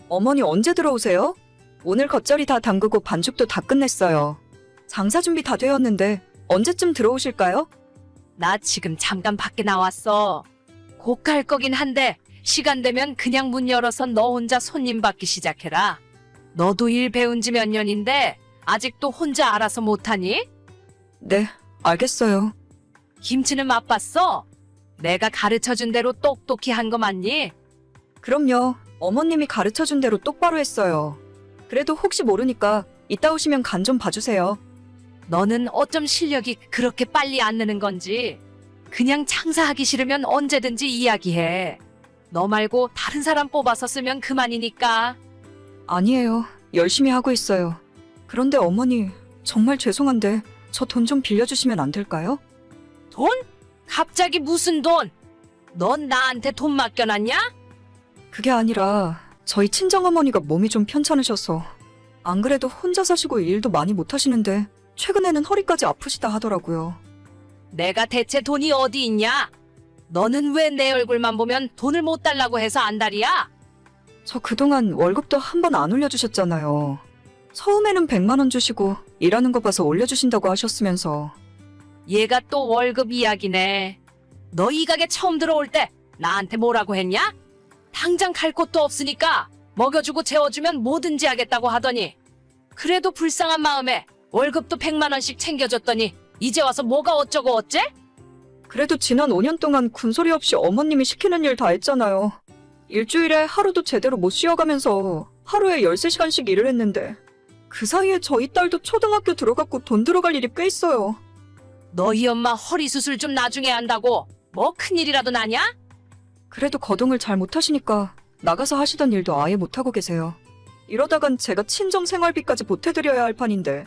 어머니 언제 들어오세요? 오늘 겉절이 다 담그고 반죽도 다 끝냈어요. 장사 준비 다 되었는데 언제쯤 들어오실까요? 나 지금 잠깐 밖에 나왔어. 곧 갈 거긴 한데 시간 되면 그냥 문 열어서 너 혼자 손님 받기 시작해라. 너도 일 배운 지 몇 년인데 아직도 혼자 알아서 못하니? 네, 알겠어요. 김치는 맛봤어? 내가 가르쳐준 대로 똑똑히 한 거 맞니? 그럼요. 어머님이 가르쳐준 대로 똑바로 했어요. 그래도 혹시 모르니까 이따 오시면 간 좀 봐주세요. 너는 어쩜 실력이 그렇게 빨리 안 느는 건지. 그냥 장사하기 싫으면 언제든지 이야기해. 너 말고 다른 사람 뽑아서 쓰면 그만이니까. 아니에요. 열심히 하고 있어요. 그런데 어머니, 정말 죄송한데 저 돈 좀 빌려주시면 안 될까요? 돈? 갑자기 무슨 돈? 넌 나한테 돈 맡겨놨냐? 그게 아니라 저희 친정어머니가 몸이 좀 편찮으셔서 안 그래도 혼자 사시고 일도 많이 못 하시는데 최근에는 허리까지 아프시다 하더라고요. 내가 대체 돈이 어디 있냐? 너는 왜 내 얼굴만 보면 돈을 못 달라고 해서 안달이야? 저 그동안 월급도 한 번 안 올려주셨잖아요. 처음에는 100만 원 주시고 일하는 거 봐서 올려주신다고 하셨으면서. 얘가 또 월급 이야기네. 너 이 가게 처음 들어올 때 나한테 뭐라고 했냐? 당장 갈 곳도 없으니까 먹여주고 재워주면 뭐든지 하겠다고 하더니 그래도 불쌍한 마음에 월급도 100만 원씩 챙겨줬더니 이제 와서 뭐가 어쩌고 어째? 그래도 지난 5년 동안 군소리 없이 어머님이 시키는 일 다 했잖아요. 일주일에 하루도 제대로 못 쉬어가면서 하루에 13시간씩 일을 했는데 그 사이에 저희 딸도 초등학교 들어갔고 돈 들어갈 일이 꽤 있어요. 너희 엄마 허리 수술 좀 나중에 한다고 뭐 큰일이라도 나냐? 그래도 거동을 잘 못하시니까 나가서 하시던 일도 아예 못하고 계세요. 이러다간 제가 친정 생활비까지 보태드려야 할 판인데.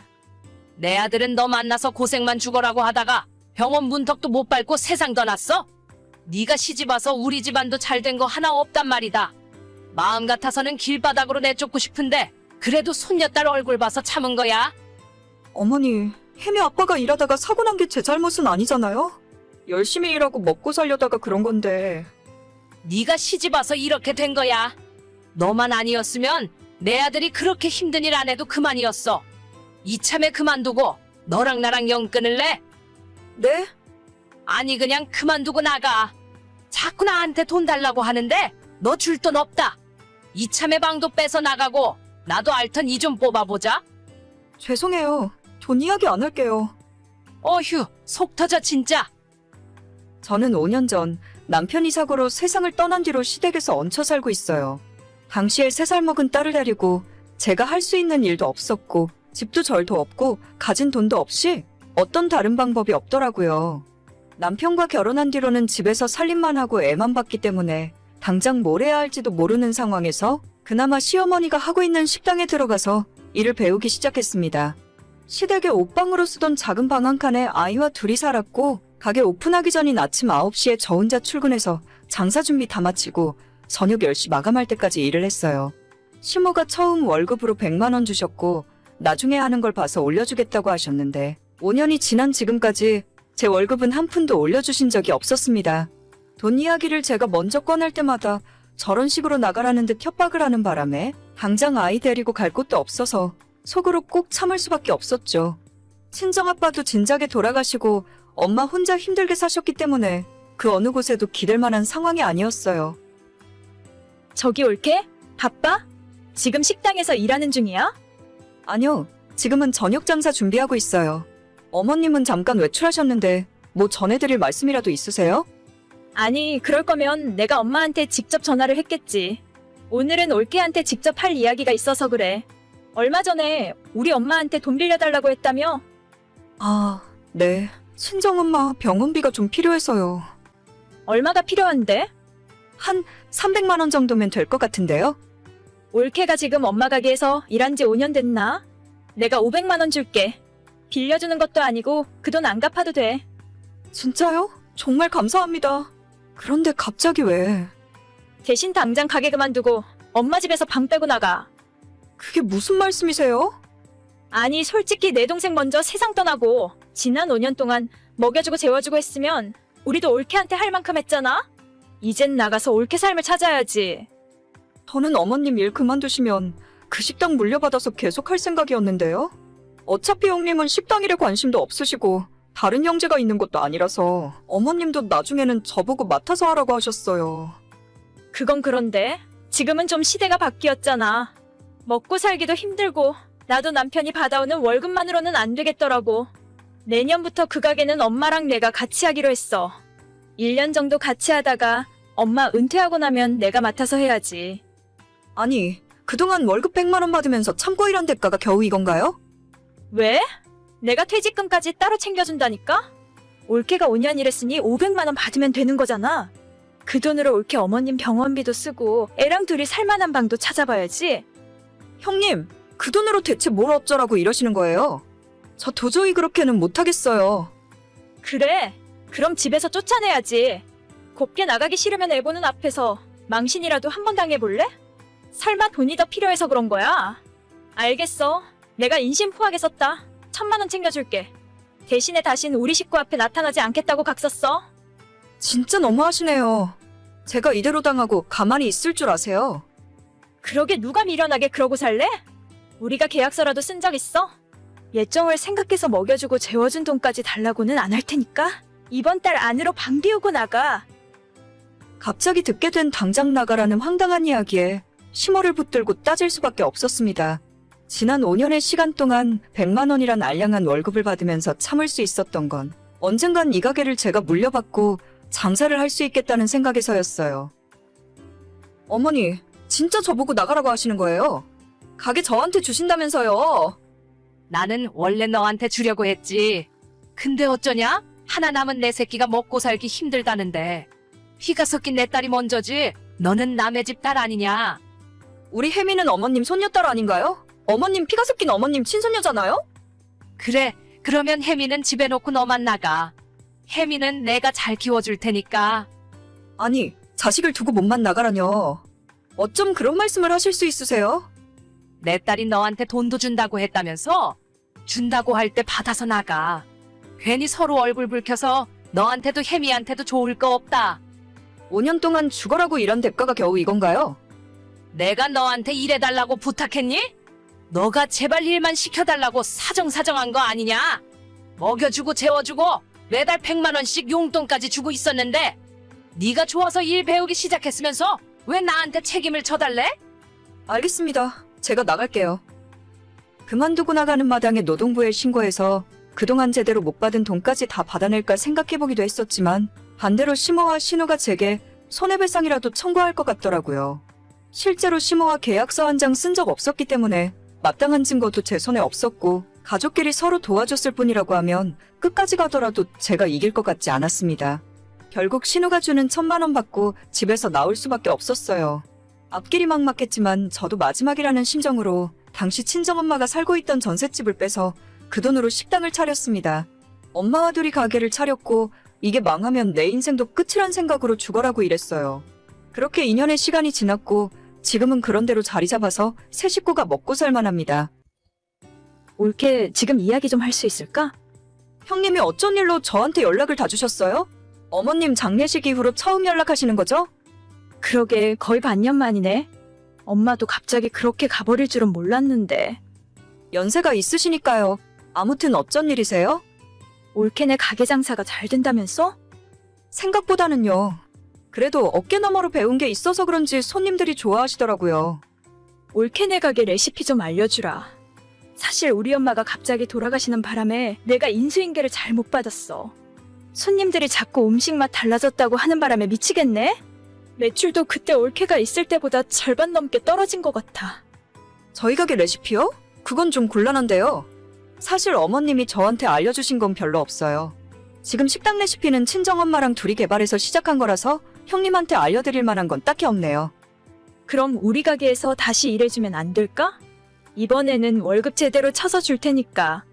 내 아들은 너 만나서 고생만 죽어라고 하다가 병원 문턱도 못 밟고 세상 떠났어? 네가 시집와서 우리 집안도 잘 된 거 하나 없단 말이다. 마음 같아서는 길바닥으로 내쫓고 싶은데 그래도 손녀딸 얼굴 봐서 참은 거야. 어머니, 혜미 아빠가 일하다가 사고 난 게 제 잘못은 아니잖아요? 열심히 일하고 먹고 살려다가 그런 건데. 네가 시집와서 이렇게 된 거야. 너만 아니었으면 내 아들이 그렇게 힘든 일 안 해도 그만이었어. 이참에 그만두고 너랑 나랑 영 끊을래? 네? 아니 그냥 그만두고 나가. 자꾸 나한테 돈 달라고 하는데 너 줄 돈 없다. 이참에 방도 빼서 나가고 나도 알턴 이 좀 뽑아보자. 죄송해요. 돈 이야기 안 할게요. 어휴 속 터져 진짜. 저는 5년 전 남편이 사고로 세상을 떠난 뒤로 시댁에서 얹혀 살고 있어요. 당시에 3살 먹은 딸을 데리고 제가 할 수 있는 일도 없었고 집도 절도 없고 가진 돈도 없이 어떤 다른 방법이 없더라고요. 남편과 결혼한 뒤로는 집에서 살림만 하고 애만 봤기 때문에 당장 뭘 해야 할지도 모르는 상황에서 그나마 시어머니가 하고 있는 식당에 들어가서 일을 배우기 시작했습니다. 시댁에 옷방으로 쓰던 작은 방 한 칸에 아이와 둘이 살았고 가게 오픈하기 전인 아침 9시에 저 혼자 출근해서 장사 준비 다 마치고 저녁 10시 마감할 때까지 일을 했어요. 시모가 처음 월급으로 100만 원 주셨고 나중에 하는 걸 봐서 올려주겠다고 하셨는데 5년이 지난 지금까지 제 월급은 한 푼도 올려주신 적이 없었습니다. 돈 이야기를 제가 먼저 꺼낼 때마다 저런 식으로 나가라는 듯 협박을 하는 바람에 당장 아이 데리고 갈 곳도 없어서 속으로 꼭 참을 수밖에 없었죠. 친정아빠도 진작에 돌아가시고 엄마 혼자 힘들게 사셨기 때문에 그 어느 곳에도 기댈 만한 상황이 아니었어요. 저기 올게? 바빠? 지금 식당에서 일하는 중이야? 아니요, 지금은 저녁 장사 준비하고 있어요. 어머님은 잠깐 외출하셨는데 뭐 전해드릴 말씀이라도 있으세요? 아니, 그럴 거면 내가 엄마한테 직접 전화를 했겠지. 오늘은 올케한테 직접 할 이야기가 있어서 그래. 얼마 전에 우리 엄마한테 돈 빌려달라고 했다며? 아, 네. 친정엄마 병원비가 좀 필요해서요. 얼마가 필요한데? 한 300만 원 정도면 될 것 같은데요? 올케가 지금 엄마 가게에서 일한 지 5년 됐나? 내가 500만 원 줄게. 빌려주는 것도 아니고 그 돈 안 갚아도 돼. 진짜요? 정말 감사합니다. 그런데 갑자기 왜? 대신 당장 가게 그만두고 엄마 집에서 방 빼고 나가. 그게 무슨 말씀이세요? 아니, 솔직히 내 동생 먼저 세상 떠나고 지난 5년 동안 먹여주고 재워주고 했으면 우리도 올케한테 할 만큼 했잖아? 이젠 나가서 올케 삶을 찾아야지. 저는 어머님 일 그만두시면 그 식당 물려받아서 계속 할 생각이었는데요. 어차피 형님은 식당 일에 관심도 없으시고 다른 형제가 있는 것도 아니라서 어머님도 나중에는 저보고 맡아서 하라고 하셨어요. 그건 그런데 지금은 좀 시대가 바뀌었잖아. 먹고 살기도 힘들고 나도 남편이 받아오는 월급만으로는 안 되겠더라고. 내년부터 그 가게는 엄마랑 내가 같이 하기로 했어. 1년 정도 같이 하다가 엄마 은퇴하고 나면 내가 맡아서 해야지. 아니, 그동안 월급 100만 원 받으면서 참고 일한 대가가 겨우 이건가요? 왜? 내가 퇴직금까지 따로 챙겨준다니까? 올케가 5년 일했으니 500만 원 받으면 되는 거잖아. 그 돈으로 올케 어머님 병원비도 쓰고 애랑 둘이 살만한 방도 찾아봐야지. 형님, 그 돈으로 대체 뭘 어쩌라고 이러시는 거예요? 저 도저히 그렇게는 못하겠어요. 그래, 그럼 집에서 쫓아내야지. 곱게 나가기 싫으면 애 보는 앞에서 망신이라도 한 번 당해볼래? 설마 돈이 더 필요해서 그런 거야? 알겠어. 내가 인심포하게 썼다. 1000만 원 챙겨줄게. 대신에 다신 우리 식구 앞에 나타나지 않겠다고 각섰어. 진짜 너무하시네요. 제가 이대로 당하고 가만히 있을 줄 아세요? 그러게 누가 미련하게 그러고 살래? 우리가 계약서라도 쓴 적 있어? 예정을 생각해서 먹여주고 재워준 돈까지 달라고는 안 할 테니까 이번 달 안으로 방 비우고 나가. 갑자기 듣게 된 당장 나가라는 황당한 이야기에 심호를 붙들고 따질 수밖에 없었습니다. 지난 5년의 시간 동안 100만 원이란 알량한 월급을 받으면서 참을 수 있었던 건 언젠간 이 가게를 제가 물려받고 장사를 할 수 있겠다는 생각에서였어요. 어머니, 진짜 저보고 나가라고 하시는 거예요? 가게 저한테 주신다면서요? 나는 원래 너한테 주려고 했지. 근데 어쩌냐? 하나 남은 내 새끼가 먹고 살기 힘들다는데. 피가 섞인 내 딸이 먼저지. 너는 남의 집 딸 아니냐? 우리 혜미는 어머님 손녀딸 아닌가요? 어머님 피가 섞인 어머님 친손녀잖아요? 그래, 그러면 혜미는 집에 놓고 너만 나가. 혜미는 내가 잘 키워줄 테니까. 아니, 자식을 두고 몸만 나가라뇨. 어쩜 그런 말씀을 하실 수 있으세요? 내 딸이 너한테 돈도 준다고 했다면서? 준다고 할 때 받아서 나가. 괜히 서로 얼굴 붉혀서 너한테도 혜미한테도 좋을 거 없다. 5년 동안 죽어라고 일한 대가가 겨우 이건가요? 내가 너한테 일해달라고 부탁했니? 너가 제발 일만 시켜달라고 사정사정한 거 아니냐? 먹여주고 재워주고 매달 100만 원씩 용돈까지 주고 있었는데 네가 좋아서 일 배우기 시작했으면서 왜 나한테 책임을 져달래? 알겠습니다. 제가 나갈게요. 그만두고 나가는 마당에 노동부에 신고해서 그동안 제대로 못 받은 돈까지 다 받아낼까 생각해보기도 했었지만 반대로 심호와 신우가 제게 손해배상이라도 청구할 것 같더라고요. 실제로 심호와 계약서 한 장 쓴 적 없었기 때문에 마땅한 증거도 제 손에 없었고 가족끼리 서로 도와줬을 뿐이라고 하면 끝까지 가더라도 제가 이길 것 같지 않았습니다. 결국 신우가 주는 1000만 원 받고 집에서 나올 수밖에 없었어요. 앞길이 막막했지만 저도 마지막이라는 심정으로 당시 친정엄마가 살고 있던 전셋집을 빼서 그 돈으로 식당을 차렸습니다. 엄마와 둘이 가게를 차렸고 이게 망하면 내 인생도 끝이란 생각으로 죽어라고 일했어요. 그렇게 2년의 시간이 지났고 지금은 그런대로 자리 잡아서 새 식구가 먹고 살만합니다. 올케 지금 이야기 좀 할 수 있을까? 형님이 어쩐 일로 저한테 연락을 다 주셨어요? 어머님 장례식 이후로 처음 연락하시는 거죠? 그러게 거의 반년 만이네. 엄마도 갑자기 그렇게 가버릴 줄은 몰랐는데. 연세가 있으시니까요. 아무튼 어쩐 일이세요? 올케네 가게 장사가 잘 된다면서? 생각보다는요. 그래도 어깨너머로 배운 게 있어서 그런지 손님들이 좋아하시더라고요. 올케네 가게 레시피 좀 알려주라. 사실 우리 엄마가 갑자기 돌아가시는 바람에 내가 인수인계를 잘 못 받았어. 손님들이 자꾸 음식 맛 달라졌다고 하는 바람에 미치겠네? 매출도 그때 올케가 있을 때보다 절반 넘게 떨어진 것 같아. 저희 가게 레시피요? 그건 좀 곤란한데요. 사실 어머님이 저한테 알려주신 건 별로 없어요. 지금 식당 레시피는 친정엄마랑 둘이 개발해서 시작한 거라서 형님한테 알려드릴 만한 건 딱히 없네요. 그럼 우리 가게에서 다시 일해주면 안 될까? 이번에는 월급 제대로 쳐서 줄 테니까.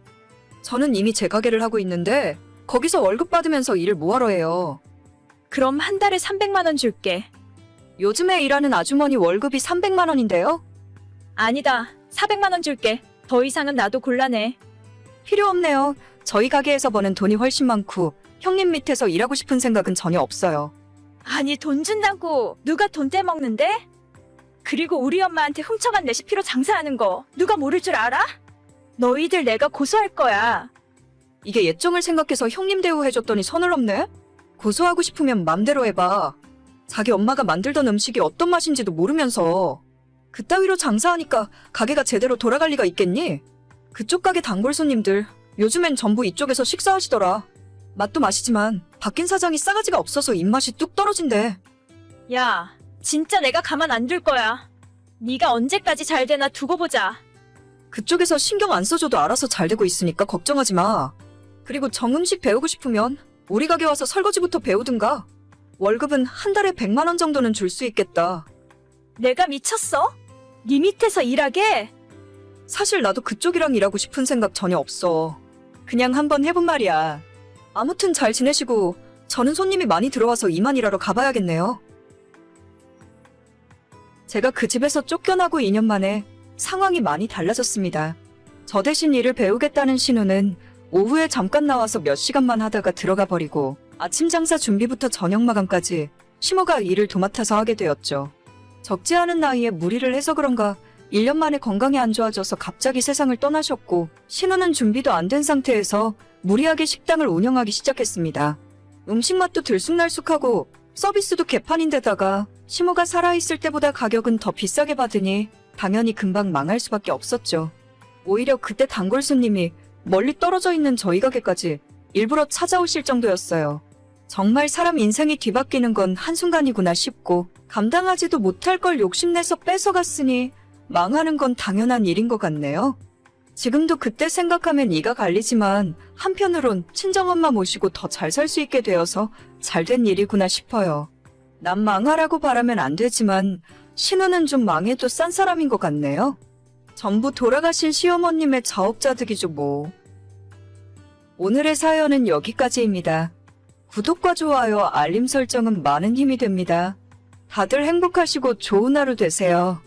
저는 이미 제 가게를 하고 있는데 거기서 월급 받으면서 일을 뭐하러 해요. 그럼 한 달에 300만 원 줄게. 요즘에 일하는 아주머니 월급이 300만 원인데요? 아니다. 400만 원 줄게. 더 이상은 나도 곤란해. 필요 없네요. 저희 가게에서 버는 돈이 훨씬 많고 형님 밑에서 일하고 싶은 생각은 전혀 없어요. 아니 돈 준다고 누가 돈 떼먹는데? 그리고 우리 엄마한테 훔쳐간 레시피로 장사하는 거 누가 모를 줄 알아? 너희들 내가 고소할 거야. 이게 예정을 생각해서 형님 대우해줬더니 서늘없네? 고소하고 싶으면 맘대로 해봐. 자기 엄마가 만들던 음식이 어떤 맛인지도 모르면서 그따위로 장사하니까 가게가 제대로 돌아갈 리가 있겠니? 그쪽 가게 단골 손님들 요즘엔 전부 이쪽에서 식사하시더라. 맛도 맛이지만 바뀐 사장이 싸가지가 없어서 입맛이 뚝 떨어진대. 야, 진짜 내가 가만 안 둘 거야. 네가 언제까지 잘 되나 두고 보자. 그쪽에서 신경 안 써줘도 알아서 잘 되고 있으니까 걱정하지 마. 그리고 정음식 배우고 싶으면 우리 가게 와서 설거지부터 배우든가. 월급은 한 달에 100만 원 정도는 줄 수 있겠다. 내가 미쳤어? 네 밑에서 일하게? 사실 나도 그쪽이랑 일하고 싶은 생각 전혀 없어. 그냥 한번 해본 말이야. 아무튼 잘 지내시고 저는 손님이 많이 들어와서 이만 일하러 가봐야겠네요. 제가 그 집에서 쫓겨나고 2년 만에 상황이 많이 달라졌습니다. 저 대신 일을 배우겠다는 신우는 오후에 잠깐 나와서 몇 시간만 하다가 들어가 버리고 아침 장사 준비부터 저녁 마감까지 시모가 일을 도맡아서 하게 되었죠. 적지 않은 나이에 무리를 해서 그런가 1년 만에 건강이 안 좋아져서 갑자기 세상을 떠나셨고 신우는 준비도 안 된 상태에서 무리하게 식당을 운영하기 시작했습니다. 음식 맛도 들쑥날쑥하고 서비스도 개판인데다가 시모가 살아있을 때보다 가격은 더 비싸게 받으니 당연히 금방 망할 수밖에 없었죠. 오히려 그때 단골 손님이 멀리 떨어져 있는 저희 가게까지 일부러 찾아오실 정도였어요. 정말 사람 인생이 뒤바뀌는 건 한순간이구나 싶고 감당하지도 못할 걸 욕심내서 뺏어갔으니 망하는 건 당연한 일인 것 같네요. 지금도 그때 생각하면 이가 갈리지만 한편으론 친정엄마 모시고 더 잘 살 수 있게 되어서 잘된 일이구나 싶어요. 남 망하라고 바라면 안 되지만 신우는 좀 망해도 싼 사람인 것 같네요. 전부 돌아가신 시어머님의 자업자득이죠 뭐. 오늘의 사연은 여기까지입니다. 구독과 좋아요, 알림 설정은 많은 힘이 됩니다. 다들 행복하시고 좋은 하루 되세요.